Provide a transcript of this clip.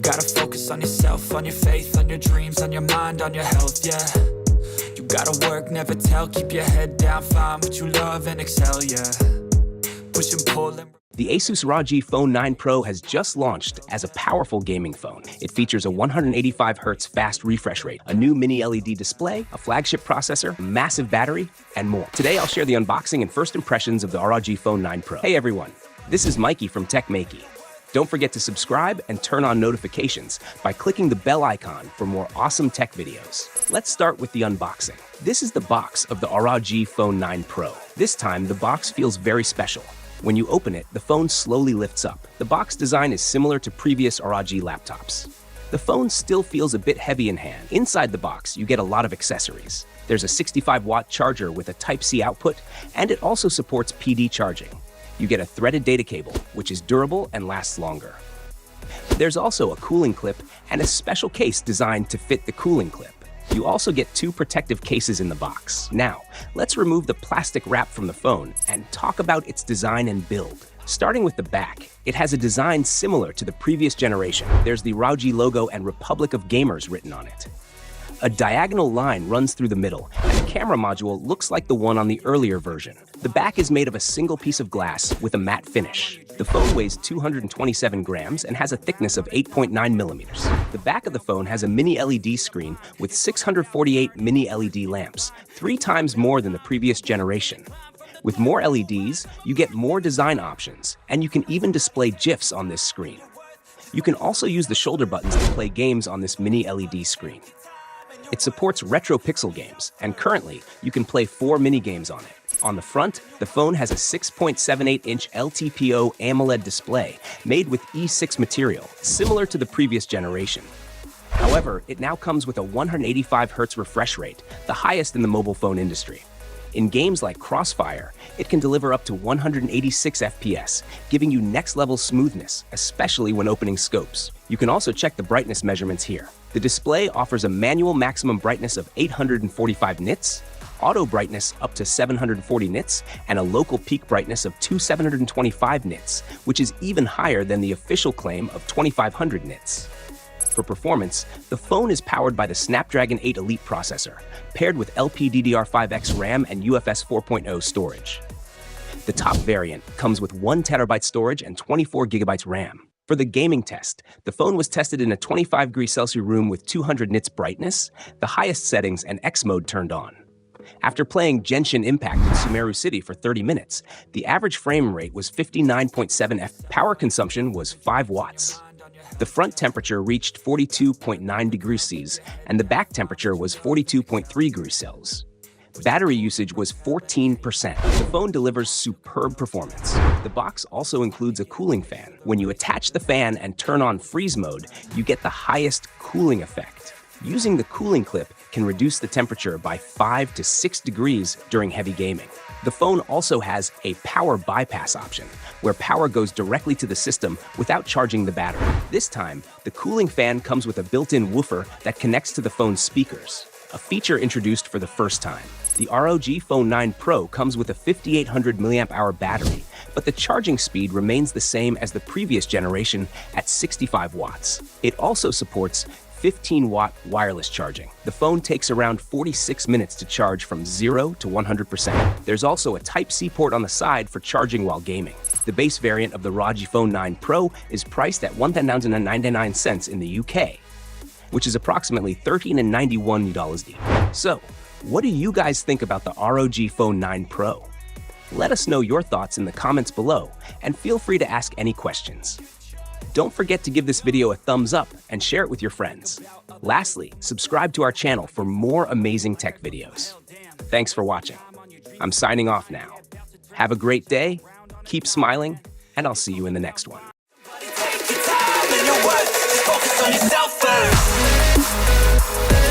gotta focus on yourself, on your faith, on your dreams, on your mind, on your health, yeah. You gotta work, never tell, keep your head down, find what you love and excel, yeah. Push and pull and... The Asus ROG Phone 9 Pro has just launched as a powerful gaming phone. It features a 185Hz fast refresh rate, a new mini LED display, a flagship processor, a massive battery, and more. Today, I'll share the unboxing and first impressions of the ROG Phone 9 Pro. Hey everyone, this is Mikey from techmaiky. Don't forget to subscribe and turn on notifications by clicking the bell icon for more awesome tech videos. Let's start with the unboxing. This is the box of the ROG Phone 9 Pro. This time, the box feels very special. When you open it, the phone slowly lifts up. The box design is similar to previous ROG laptops. The phone still feels a bit heavy in hand. Inside the box, you get a lot of accessories. There's a 65-watt charger with a Type-C output, and it also supports PD charging. You get a threaded data cable, which is durable and lasts longer. There's also a cooling clip and a special case designed to fit the cooling clip. You also get 2 protective cases in the box. Now, let's remove the plastic wrap from the phone and talk about its design and build. Starting with the back, it has a design similar to the previous generation. There's the ROG logo and Republic of Gamers written on it. A diagonal line runs through the middle, and the camera module looks like the one on the earlier version. The back is made of a single piece of glass with a matte finish. The phone weighs 227 grams and has a thickness of 8.9 millimeters. The back of the phone has a mini LED screen with 648 mini LED lamps, 3 times more than the previous generation. With more LEDs, you get more design options, and you can even display GIFs on this screen. You can also use the shoulder buttons to play games on this mini LED screen. It supports retro pixel games, and currently, you can play 4 mini-games on it. On the front, the phone has a 6.78-inch LTPO AMOLED display made with E6 material, similar to the previous generation. However, it now comes with a 185Hz refresh rate, the highest in the mobile phone industry. In games like Crossfire, it can deliver up to 186 FPS, giving you next-level smoothness, especially when opening scopes. You can also check the brightness measurements here. The display offers a manual maximum brightness of 845 nits, auto brightness up to 740 nits, and a local peak brightness of 2725 nits, which is even higher than the official claim of 2500 nits. For performance, the phone is powered by the Snapdragon 8 Elite processor, paired with LPDDR5X RAM and UFS 4.0 storage. The top variant comes with 1TB storage and 24GB RAM. For the gaming test, the phone was tested in a 25°C room with 200 nits brightness, the highest settings, and X mode turned on. After playing Genshin Impact in Sumeru City for 30 minutes, the average frame rate was 59.7 F. Power consumption was 5 watts. The front temperature reached 42.9 degrees Celsius, and the back temperature was 42.3 degrees Celsius. Battery usage was 14%. The phone delivers superb performance. The box also includes a cooling fan. When you attach the fan and turn on freeze mode, you get the highest cooling effect. Using the cooling clip can reduce the temperature by 5 to 6 degrees during heavy gaming. The phone also has a power bypass option, where power goes directly to the system without charging the battery. This time, the cooling fan comes with a built-in woofer that connects to the phone's speakers, a feature introduced for the first time. The ROG Phone 9 Pro comes with a 5800 mAh battery, but the charging speed remains the same as the previous generation at 65 watts. It also supports 15-watt wireless charging. The phone takes around 46 minutes to charge from 0 to 100%. There's also a Type-C port on the side for charging while gaming. The base variant of the ROG Phone 9 Pro is priced at $1,099 in the UK, which is approximately $13.91. So, what do you guys think about the ROG Phone 9 Pro? Let us know your thoughts in the comments below, and feel free to ask any questions. Don't forget to give this video a thumbs up and share it with your friends. Lastly, subscribe to our channel for more amazing tech videos. Thanks for watching. I'm signing off now. Have a great day, keep smiling, and I'll see you in the next one. Focus on yourself first.